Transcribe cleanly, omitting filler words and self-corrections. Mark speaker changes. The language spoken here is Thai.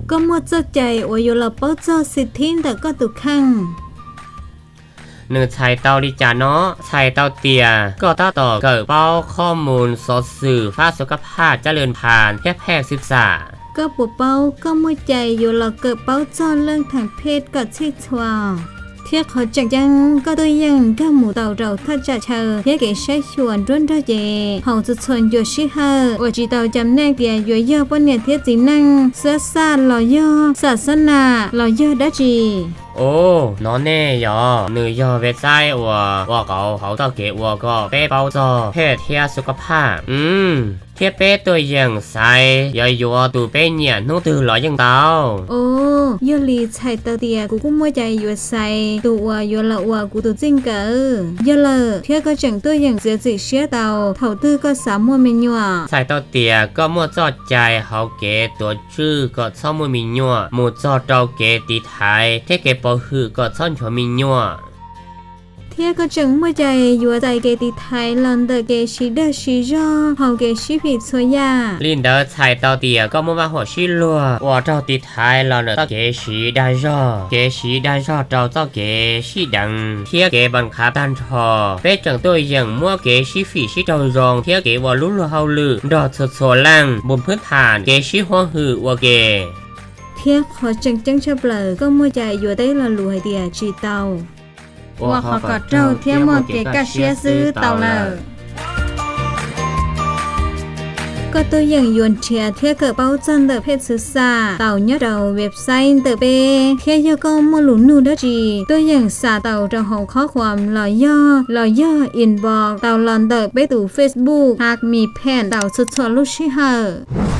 Speaker 1: ก็มัวเจ้าใจว่าอยู่ละเป้าเจ้าสิทธิแต่ก็ตุกขัง
Speaker 2: หนึ่งใช้เตาดิจาเนาะใช้เตาเตียก็ต่อเกิดเป้าข้อมูลสดสื่อฟ้าสุขภาพเจริญผ่านแพทย์ศึกษา
Speaker 1: ก็ปวดเป้าก็มัวใจอยู่ละเกิดเป้าเจ้าเรื่องทางเพศก็ชิดชัวเที่ยขอจักยังก็ตัวยังก็หมู่เต่าเราถ้าจะเชอเที่ยเกใช้ชวนรุ่นได้เจเขาจะชวนอยู่ชิเฮอว่าจีเต่าจำแนกเดียอยู่เยอะปนเนี่ยเที่ยจีนั่งเสื้อซาหล่อย่อศาสนาหล่อย่อได้จี
Speaker 2: โอ้น้องแน่ยอหนึ่งยอเว็บไซต์ว่าเขาต้องเก็บว่าก็เป้เป้าจอเพศเทียสุขภาพเทียเป้ตัวอย่างใส่ยอยู่ตูเป้เนี่ยนู่นตื่นหรอยังเตา
Speaker 1: โอ้ยลีใช้เตาเดียกูก็มัวใจอยู่ใส่ตัวอยู่ละว่ากูตัวจริงเก๋ยเลยเทียก็จังตัวอย่างเสียจิเสียเตาเท่าตื้อก็สามมัวมีนัว
Speaker 2: ใส่เตาเตียก็มัวจอดใจเขาเก๋ตัวชื่อก็ชอบมัวมีนัวหมู่จอดเตาเก๋ตีไทยเทียเก๋หือก็ซ่อนชัวมิงยัว
Speaker 1: เที่ยก็จังมัวใจอยู่ใจเกติไทยลันเดเกชิเดชิจอเฮาเกชิผิดสวยา
Speaker 2: ลินเดอร์ใช้เตาเตียก็มัวมาหัวชิลัวว่าเจ้าติไทยลันเดอเกชิได้จอเกชิได้จอเจ้าเกชิดังเที่ยเกบังคับดันทอเป็นจังตัวอย่างมัวเกชิฝีชิเตารองเที่ยเกว่าลุ้นเฮาลือดอดสดโซลังบนพื้นฐานเกชิหัวหือว่าเก
Speaker 1: เที่ยขอจังเฉลยก็มัวใจอยู่ได้ละรวยเดียจีเตาว่าเขาก็เจ้าเที่ยมัวเกกะเชียซื้อเตาเลยก็ตัวอย่างยวนเชียเที่ยเกิดเป้าจันเดอเพศศึกษาเต่าเนื้อเราเว็บไซต์เตอเปเที่ยยก็มัวหลุนนูดจีตัวอย่างสาเต่าจะหงข้อความลอยย่ออินบอกเต่าลอนเดอไปตู่เฟซบุ๊กหากมีแผ่นเต่าสุดๆลูกชิเฮอ